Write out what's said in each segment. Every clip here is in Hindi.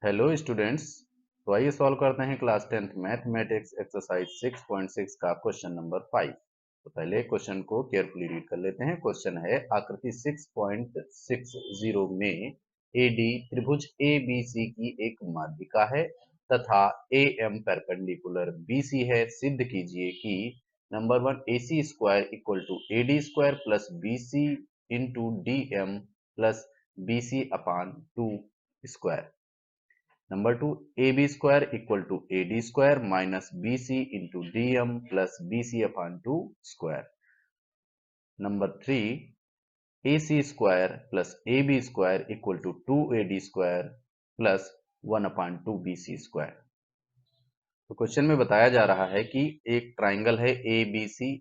Hello students. तो आइए सॉल्व करते हैं क्लास 10th मैथमेटिक्स एक्सरसाइज 6.6 का क्वेश्चन नंबर 5। तो पहले क्वेश्चन को केयरफुली रीड कर लेते हैं। क्वेश्चन है आकृति 6.60 में एडी त्रिभुज ABC की एक माध्यिका है तथा AM परपेंडिकुलर BC है। सिद्ध कीजिए कि number 1 AC square equal to AD square plus BC into DM plus BC upon 2 square. Number 2 AB square equal to AD square minus BC into DM plus BC upon 2 square. Number 3 AC square plus AB square equal to 2AD square plus 1 upon 2 BC square. तो क्वेश्चन में बताया जा रहा है कि एक ट्राइंगल है ABC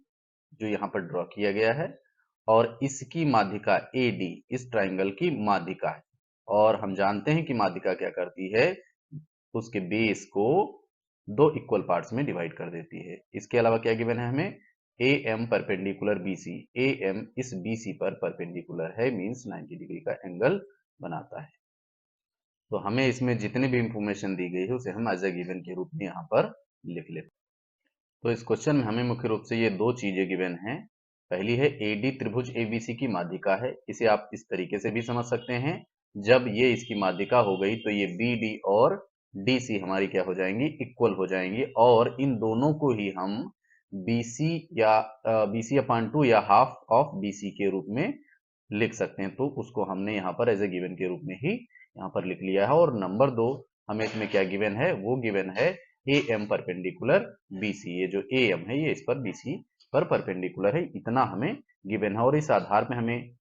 जो यहाँ पर ड्रॉ किया गया है और इसकी माध्यिका AD इस ट्राइंगल की माध्यिका है। और हम जानते हैं कि माध्यिका क्या करती है, उसके बेस को दो इक्वल पार्ट्स में डिवाइड कर देती है। इसके अलावा क्या गिवन है हमें, AM परपेंडिकुलर BC, AM इस BC पर परपेंडिकुलर है, मींस 90 डिग्री का एंगल बनाता है। तो हमें इसमें जितनी भी इंफॉर्मेशन दी गई है उसे हम एज ए गिवन के रूप में यहाँ पर लिख लेते हैं। तो इस क्वेश्चन में हमें मुख्य रूप से ये दो चीजें गिवन हैं। पहली है AD त्रिभुज ABC की माध्यिका है। इसे आप इस तरीके से भी समझ सकते हैं, जब ये इसकी माध्यिका हो गई तो ये BD और DC हमारी क्या हो जाएंगी, इक्वल हो जाएंगी। और इन दोनों को ही हम BC या BC अपान 2 या हाफ ऑफ BC के रूप में लिख सकते हैं। तो उसको हमने यहाँ पर एज ए गिवन के रूप में ही यहाँ पर लिख लिया है। और नंबर 2 हमें इसमें क्या गिवन है, वो गिवन है AM परपेंडिकुलर BC। ये जो AM है ये इस पर BC पर परपेंडिकुलर है, इतना हमें गिवन है। और इस आधार पे हमें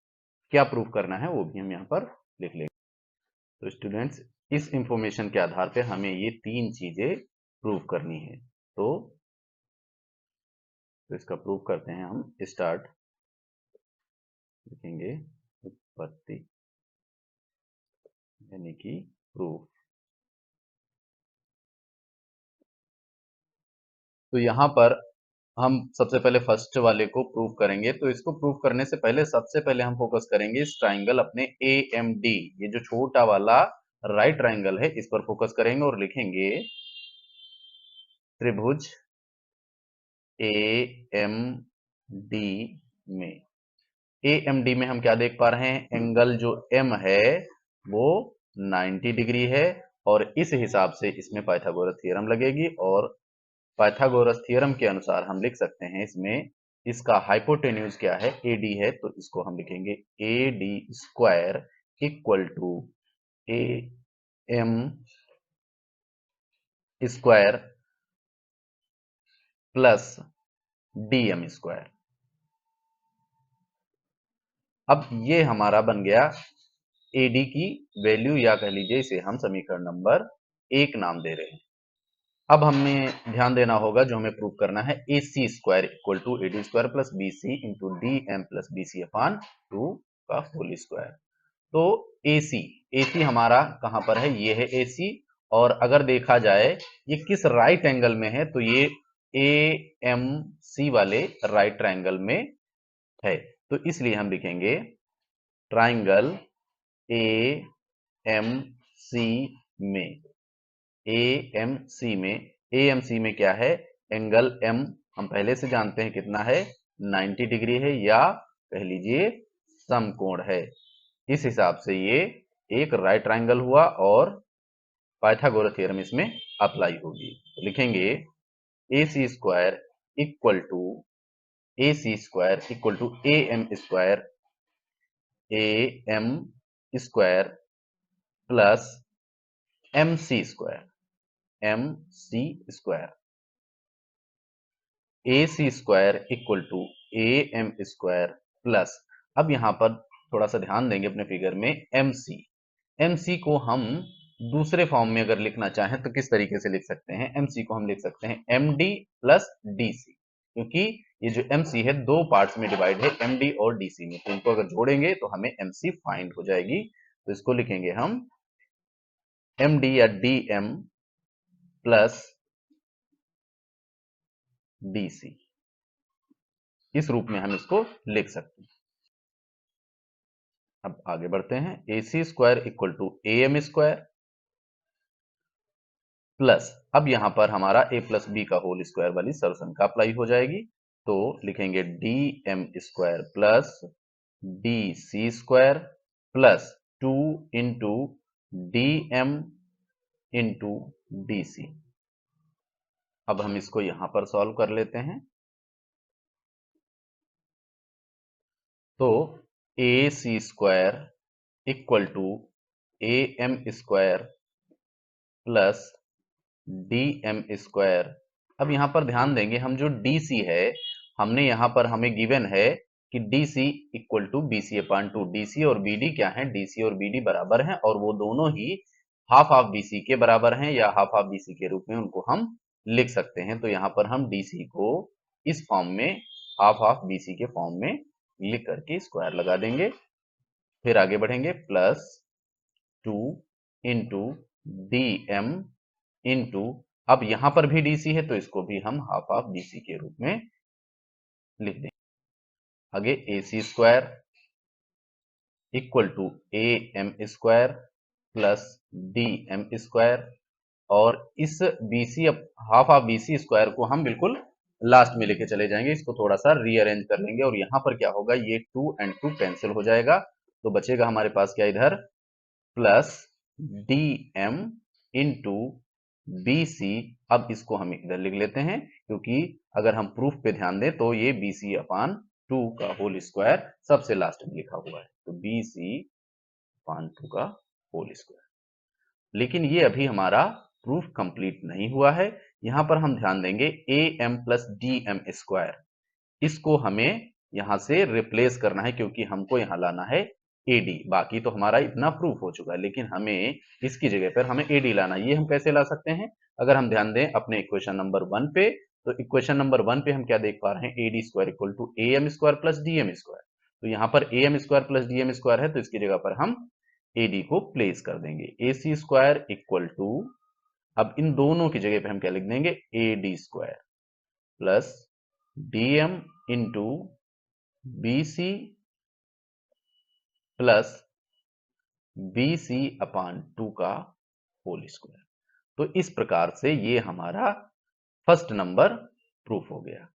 क्या प्रूफ करना है वो भी हम यहाँ पर लिख लेंगे। तो स्टूडेंट्स, इस इंफॉर्मेशन के आधार पे हमें ये तीन चीजें प्रूफ करनी है। तो इसका प्रूफ करते हैं हम। स्टार्ट लिखेंगे उत्पत्ति यानी कि प्रूफ। तो यहाँ पर हम सबसे पहले फर्स्ट वाले को प्रूव करेंगे। तो इसको प्रूव करने से पहले सबसे पहले हम फोकस करेंगे इस ट्राइंगल अपने AMD, ये जो छोटा वाला राइट ट्राइंगल है इस पर फोकस करेंगे और लिखेंगे त्रिभुज AMD में। AMD में हम क्या देख पा रहे हैं, एंगल जो M है वो 90 डिग्री है। और इस हिसाब से इसमें पाइथागोरस थ्योरम लगेगी। और पाइथागोरस थ्योरम के अनुसार हम लिख सकते हैं इसमें इसका हाइपोटेन्यूज क्या है, AD है। तो इसको हम लिखेंगे AD square equal to AM square plus DM square. अब ये हमारा बन गया AD की वैल्यू, या कह लीजिए इसे हम समीकरण नंबर 1 नाम दे रहे हैं। अब हमें ध्यान देना होगा, जो हमें प्रूव करना है, AC square equal to AD square plus BC into DM plus BC upon 2 का होल स्क्वायर। तो AC हमारा कहां पर है, ये है AC। और अगर देखा जाए ये किस राइट एंगल में है, तो ये AMC वाले राइट ट्राइंगल में है। तो इसलिए हम लिखेंगे ट्राइंगल AMC में। AMC में क्या है, एंगल M हम पहले से जानते हैं कितना है, 90 डिग्री है, या कह लीजिए समकोण है। इस हिसाब से ये एक राइट ट्राइंगल हुआ और पाइथागोरस थ्योरम इसमें अप्लाई होगी। तो लिखेंगे AC square equal to AM square plus MC square. AC square equal to AM square plus, अब यहां पर थोड़ा सा ध्यान देंगे अपने फिगर में, MC को हम दूसरे फॉर्म में अगर लिखना चाहें तो किस तरीके से लिख सकते हैं, MC को हम लिख सकते हैं MD प्लस DC। क्योंकि ये जो MC है दो पार्ट्स में डिवाइड है, MD और DC में, तो इनको अगर जोड़ेंगे तो हमें MC फाइंड हो जाएगी। तो इसको लिखेंगे हम MD या DM प्लस DC, इस रूप में हम इसको लिख सकते हैं। अब आगे बढ़ते हैं। AC square equal to AM square plus अब यहां पर हमारा a प्लस बी का होल स्क्वायर वाली सॉल्यूशन का अप्लाई हो जाएगी। तो लिखेंगे D M square plus D C square plus 2 into D M into D C. अब हम इसको यहां पर सॉल्व कर लेते हैं। तो A C square equal to A M square plus D M square. अब यहां पर ध्यान देंगे, हम जो डी सी है, हमने यहां पर हमें गिवन है कि D C equal to B C upon two. D C और बी डी क्या है? डी सी और बी डी बराबर हैं और वो दोनों ही हाफ ऑफ बी सी के बराबर हैं या हाफ ऑफ बी सी के रूप में उनको हम लिख सकते हैं। तो यहां पर हम डी सी को इस फॉर्म में हाफ ऑफ बी सी के फॉर्म में लिख करके स्क्वायर लगा देंगे। फिर आगे बढ़ेंगे, plus 2 into D M into, अब यहां पर भी डीसी है तो इसको भी हम हाफ ऑफ बीसी के रूप में लिख देंगे। आगे A C square equal to A M square plus D M square, और इस BC half of BC square को हम बिल्कुल लास्ट में लेके चले जाएंगे, इसको थोड़ा सा रीअरेंज कर लेंगे और यहां पर क्या होगा, ये 2 एंड 2 कैंसिल हो जाएगा। तो बचेगा हमारे पास क्या इधर, plus D M into B C. अब इसको हम इधर लिख लेते हैं क्योंकि अगर हम प्रूफ पे ध्यान दें तो ये बी सी अपान 2 का होल स्क्वायर सबसे लास्ट में लिखा हुआ है। तो बी सी अपान 2 का होल स्क्वायर। लेकिन ये अभी हमारा प्रूफ कंप्लीट नहीं हुआ है। यहां पर हम ध्यान देंगे A M plus D M square, इसको हमें यहां से रिप्लेस करना है क्योंकि हमको यहां लाना है एडी। बाकी तो हमारा इतना प्रूफ हो चुका है, लेकिन हमें इसकी जगह पर हमें एडी लाना है। ये हम कैसे ला सकते हैं? अगर हम ध्यान दें अपने इक्वेशन नंबर 1 पे, तो इक्वेशन नंबर 1 पे हम क्या देख पा रहे हैं, AD square equal to A M square plus D M square. तो यहाँ पर A M square plus D M square है तो इसकी जगह पर हम एडी को प्लेस कर देंगे। ए सी स्क्वायर इक्वल टू, अब इन दोनों की जगह पे हम क्या लिख देंगे, A D square plus D M into B C plus B C upon 2 का होल स्क्वायर। तो इस प्रकार से ये हमारा फर्स्ट नंबर प्रूफ हो गया।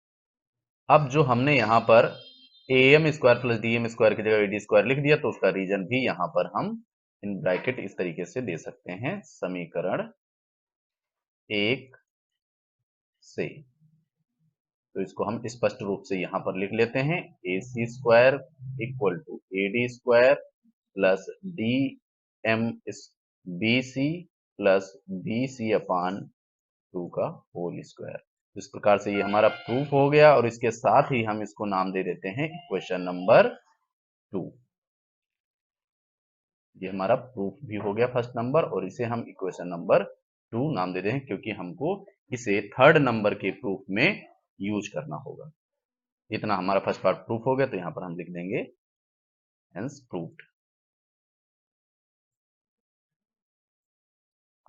अब जो हमने यहां पर A M square plus D M square की जगह ए डी स्क्वायर लिख दिया, तो उसका रीजन भी यहां पर हम इन ब्रैकेट इस तरीके से दे सकते हैं, समीकरण 1 से। तो इसको हम स्पष्ट रूप से यहां पर लिख लेते हैं, A C square equal to A D square plus D M B C plus B C upon 2 का होल स्क्वायर। इस प्रकार से ये हमारा प्रूफ हो गया और इसके साथ ही हम इसको नाम दे देते हैं इक्वेशन नंबर 2। ये हमारा प्रूफ भी हो गया फर्स्ट नंबर और इसे हम इक्वेशन नंबर 2 नाम दे दें क्योंकि हमको इसे थर्ड नंबर के प्रूफ में यूज करना होगा। इतना हमारा फर्स्ट पार्ट प्रूफ हो गया, तो यहां पर हम लिख देंगे हेंस प्रूव्ड।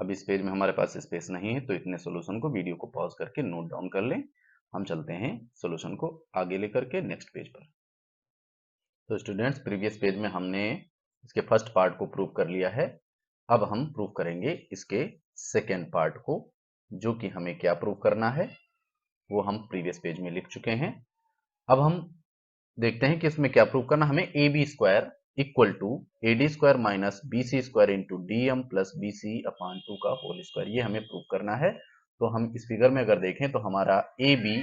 अब इस पेज में हमारे पास स्पेस नहीं है तो इतने सॉल्यूशन को वीडियो को पॉज करके नोट डाउन कर लें। हम चलते हैं सॉल्यूशन को आगे लेकर के नेक्स्ट पेज पर। तो स्टूडेंट्स, प्रीवियस पेज में हमने इसके फर्स्ट पार्ट को प्रूव कर लिया है। अब हम प्रूव करेंगे इसके सेकेंड पार्ट को, जो कि हमें क्या प्रूव करना है वो हम प्रीवियस पेज में लिख चुके हैं। अब हम देखते हैं कि इसमें क्या प्रूव करना। हमें A B square equal to A D square minus B C square into D M plus B C upon 2 का होल स्क्वायर, ये हमें प्रूव करना है। तो हम इस फिगर में अगर देखें तो हमारा ए बी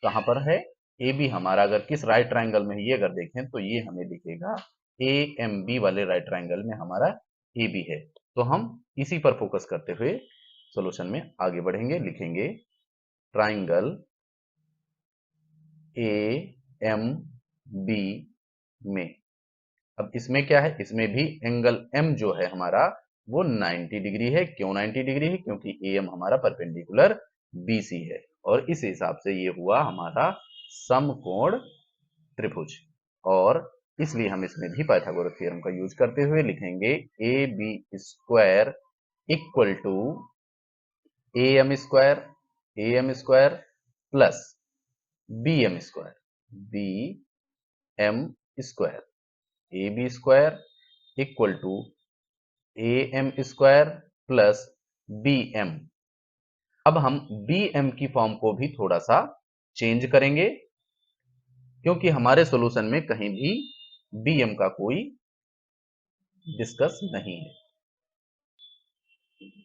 कहां पर है, ए बी हमारा अगर किस राइट ट्रायंगल में है, ये अगर देखें तो ये हमें दिखेगा ए एम बी वाले राइट ट्रायंगल में हमारा ए बी है। तो हम इसी पर फोकस करते हुए सॉल्यूशन में आगे बढ़ेंगे। लिखेंगे ट्रायंगल ए एम बी में, अब इसमें क्या है, इसमें भी एंगल एम जो है हमारा वो 90 डिग्री है। क्यों 90 डिग्री है? क्योंकि ए एम हमारा परपेंडिकुलर बी सी है और इस हिसाब से ये हुआ हमारा समकोण त्रिभुज। और इसलिए हम इसमें भी पाइथागोरस थ्योरम का यूज करते हुए लिखेंगे A B square equal to A M square plus B M square A B square equal to A M square plus B M अब हम bm की फॉर्म को भी थोड़ा सा चेंज करेंगे, क्योंकि हमारे सॉल्यूशन में कहीं भी bm का कोई डिस्कस नहीं है।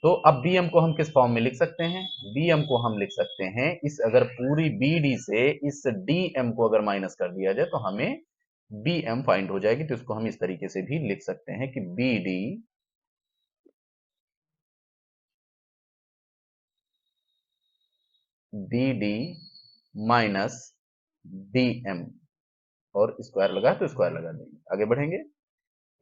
तो अब bm को हम किस फॉर्म में लिख सकते हैं? bm को हम लिख सकते हैं, इस अगर पूरी bd से इस dm को अगर माइनस कर दिया जाए तो हमें bm फाइंड हो जाएगी। तो इसको हम इस तरीके से भी लिख सकते हैं कि bd माइनस dm, और स्क्वायर लगा तो स्क्वायर लगा देंगे, आगे बढ़ेंगे।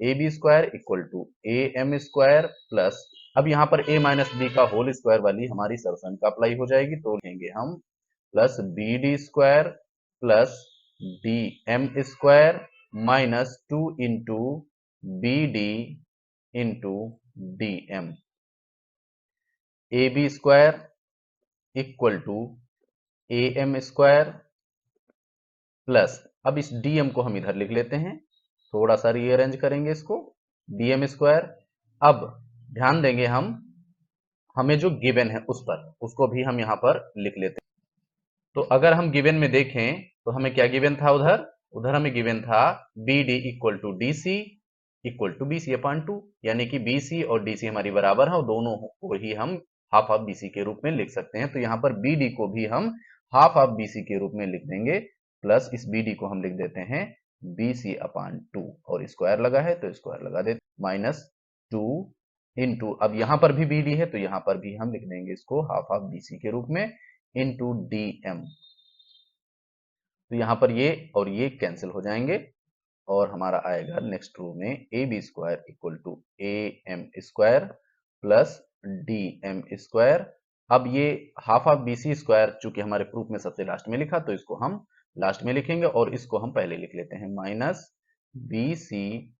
A B square equal to A M square plus, अब यहाँ पर a माइनस बी का होल स्क्वायर वाली हमारी सॉल्यूशन का अप्लाई हो जाएगी, तो लिखेंगे हम plus B D square plus D M square minus 2 into B D into D M. A B square equal to A M square plus, अब इस डीएम को हम इधर लिख लेते हैं, थोड़ा सा रीअरेंज करेंगे इसको, डीएम स्क्वायर। अब ध्यान देंगे हम, हमें जो गिवन है उस पर, उसको भी हम यहां पर लिख लेते हैं। तो अगर हम गिवन में देखें तो हमें क्या गिवन था, उधर उधर हमें गिवन था B D equal to D C equal to B C upon 2, यानी कि बी सी और डी सी हमारी बराबर है और दोनों को ही हम हाफ ऑफ बी सी के रूप में लिख सकते हैं। तो यहाँ पर बी डी को भी हम हाफ ऑफ बी सी के रूप में लिख देंगे, प्लस इस बी डी को हम लिख देते हैं बी सी अपॉन 2, और स्क्वायर लगा है तो स्क्वायर लगा देते, माइनस 2 इंटू, अब यहां पर भी बी डी है तो यहां पर भी हम लिख देंगे इसको हाफ ऑफ बी सी के रूप में, इंटू डी एम। तो यहां पर ये और ये कैंसिल हो जाएंगे और हमारा आएगा नेक्स्ट रो में A B square equal to A M square plus D M square. अब ये half of B C square चूंकि हमारे प्रूफ में सबसे लास्ट में लिखा, तो इसको हम लास्ट में लिखेंगे और इसको हम पहले लिख लेते हैं, minus B C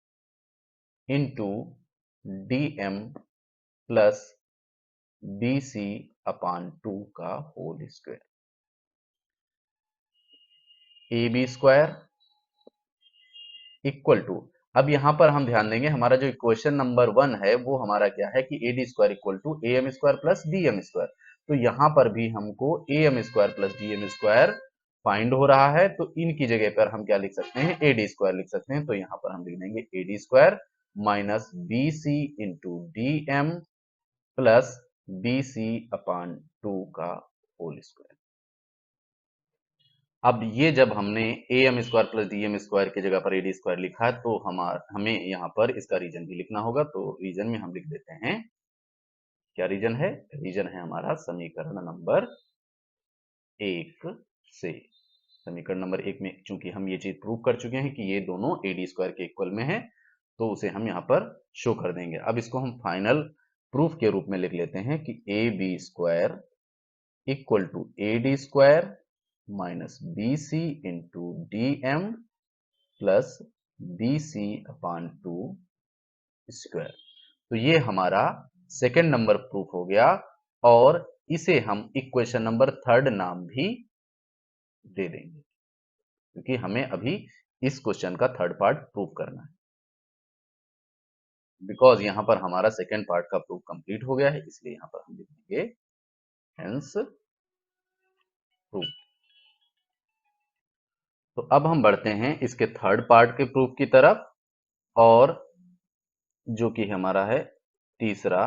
into D M plus B C upon 2 का whole square, A B square equal to, अब यहां पर हम ध्यान देंगे हमारा जो इक्वेशन नंबर 1 है वो हमारा क्या है कि A D square equal to A M square plus D M square. तो यहां पर भी हमको A M square plus D M square find हो रहा है, तो इनकी जगह पर हम क्या लिख सकते हैं, ए डी स्क्वायर लिख सकते हैं। तो यहां पर हम लिख देंगे A D square minus B C into D M plus B C upon 2 का होल स्क्वायर। अब ये जब हमने A M square plus D M square की जगह पर ए डी स्क्वायर लिखा है, तो हमें यहाँ पर इसका रीजन भी लिखना होगा। तो रीजन में हम लिख देते हैं, क्या रीजन है, रीजन है हमारा समीकरण नंबर 1 से। समीकरण नंबर 1 में चूंकि हम ये चीज प्रूव कर चुके हैं कि ये दोनों ए डी स्क्वायर के इक्वल में है, तो उसे हम यहाँ पर शो कर देंगे। अब इसको हम फाइनल प्रूफ के रूप में लिख लेते हैं कि A B square equal to A D square minus B C into D M plus B C upon 2 square. तो ये हमारा सेकेंड नंबर प्रूफ हो गया, और इसे हम इक्वेशन नंबर 3 नाम भी दे देंगे, क्योंकि हमें अभी इस क्वेश्चन का थर्ड पार्ट प्रूफ करना है। बिकॉज यहां पर हमारा सेकेंड पार्ट का प्रूफ कंप्लीट हो गया है, इसलिए यहां पर हम लिख देंगे हेंस प्रूफ। तो अब हम बढ़ते हैं इसके थर्ड पार्ट के प्रूफ की तरफ, और जो कि हमारा है तीसरा।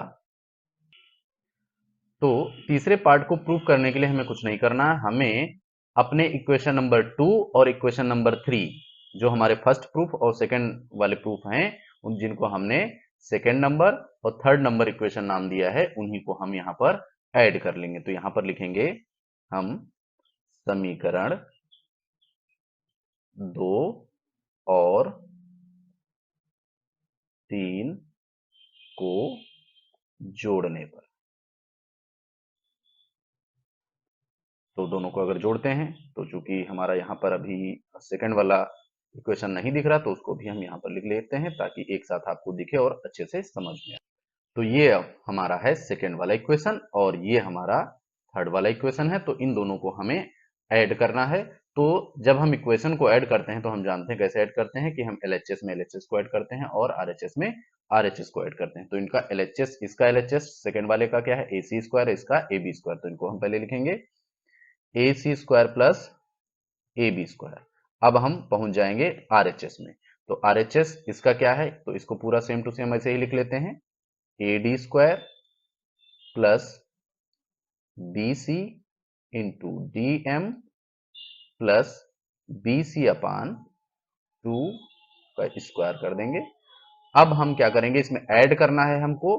तो तीसरे पार्ट को प्रूफ करने के लिए हमें कुछ नहीं करना है, हमें अपने इक्वेशन नंबर 2 और इक्वेशन नंबर 3, जो हमारे फर्स्ट प्रूफ और सेकंड वाले प्रूफ हैं, उन जिनको हमने सेकंड नंबर और थर्ड नंबर इक्वेशन नाम दिया है, उन्हीं को हम यहां पर ऐड कर लेंगे। तो यहां पर लिखेंगे हम समीकरण 2 और 3 को जोड़ने पर, तो दोनों को अगर जोड़ते हैं तो चूंकि हमारा यहाँ पर अभी सेकंड वाला इक्वेशन नहीं दिख रहा, तो उसको भी हम यहाँ पर लिख लेते हैं ताकि एक साथ आपको दिखे और अच्छे से समझ में आए। तो ये अब हमारा है सेकंड वाला इक्वेशन और ये हमारा थर्ड वाला इक्वेशन है, तो इन दोनों को हमें ऐड करना है। तो जब हम इक्वेशन को ऐड करते हैं तो हम जानते हैं कैसे ऐड करते हैं कि हम एलएचएस में एलएचएस को ऐड करते हैं और आरएचएस में आरएचएस को ऐड करते हैं। तो इनका एलएचएस, इसका एलएचएस सेकंड वाले का क्या है, एसी स्क्वायर, इसका एबी स्क्वायर। तो इनको हम पहले लिखेंगे AC square plus AB square. अब हम पहुंच जाएंगे आरएचएस में। तो आरएचएस इसका क्या है, तो इसको पूरा सेम टू सेम ऐसे ही लिख लेते हैं, AD square plus B C into D M plus B C upon 2 का स्क्वायर कर देंगे। अब हम क्या करेंगे, इसमें ऐड करना है हमको,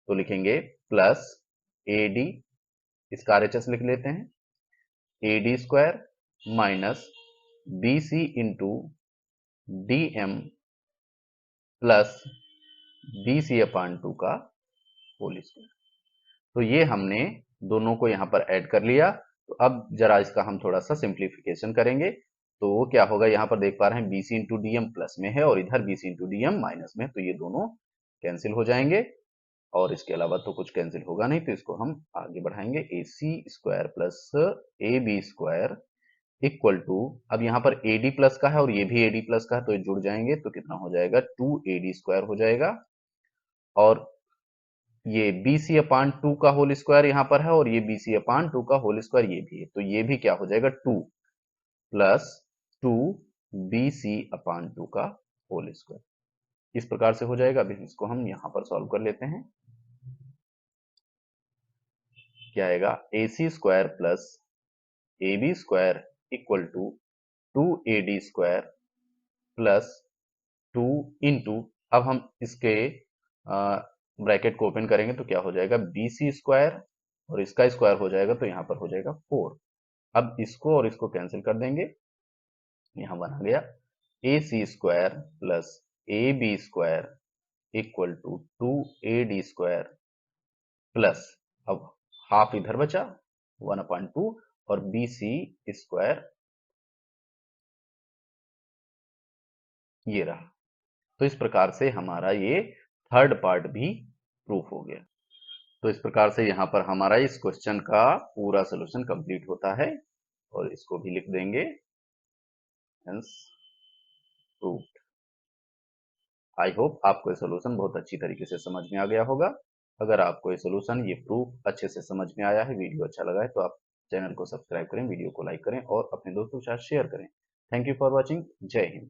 तो लिखेंगे प्लस ए डी, इसका आरएचएस लिख लेते हैं, A D square minus B C into D M plus B C upon 2 का होल स्क्वायर। तो ये हमने दोनों को यहां पर ऐड कर लिया। तो अब जरा इसका हम थोड़ा सा सिंप्लीफिकेशन करेंगे। तो क्या होगा, यहां पर देख पा रहे हैं बीसी इंटू डीएम प्लस में है और इधर बीसी इंटू डीएम माइनस में है, तो ये दोनों कैंसिल हो जाएंगे और इसके अलावा तो कुछ कैंसिल होगा नहीं। तो इसको हम आगे बढ़ाएंगे, A C square plus A B square equal to, अब यहाँ पर ए डी प्लस का है और ये भी ए डी प्लस का है, तो ये जुड़ जाएंगे तो कितना हो जाएगा, 2 AD स्क्वायर हो जाएगा। और ये बी सी अपान 2 का होल स्क्वायर यहाँ पर है और ये बी सी अपान 2 का होल स्क्वायर ये भी है, तो ये भी क्या हो जाएगा, 2 प्लस 2 बी सी अपान 2 का होल स्क्वायर। इस प्रकार से हो जाएगा। अभी इसको हम यहाँ पर सॉल्व कर लेते हैं। क्या आएगा, A C square plus A B square equal to 2 AD square plus 2 into, अब हम इसके ब्रैकेट को ओपन करेंगे तो क्या हो जाएगा, बी सी स्क्वायर और इसका स्क्वायर हो जाएगा, तो यहाँ पर हो जाएगा 4। अब इसको और इसको कैंसिल कर देंगे, यहाँ बना गया A C square plus A B square equal to 2 AD square plus, अब हाफ इधर बचा 1/2 और बी सी स्क्वायर ये रहा। तो इस प्रकार से हमारा ये थर्ड पार्ट भी प्रूफ हो गया। तो इस प्रकार से यहाँ पर हमारा इस क्वेश्चन का पूरा सोल्यूशन कंप्लीट होता है और इसको भी लिख देंगे, हेंस प्रूव्ड। आई होप आपको ये सोल्यूशन बहुत अच्छी तरीके से समझ में आ गया होगा। अगर आपको ये सोल्यूशन, ये प्रूफ अच्छे से समझ में आया है, वीडियो अच्छा लगा है, तो आप चैनल को सब्सक्राइब करें, वीडियो को लाइक करें और अपने दोस्तों के साथ शेयर करें। Thank you for watching. जय हिंद।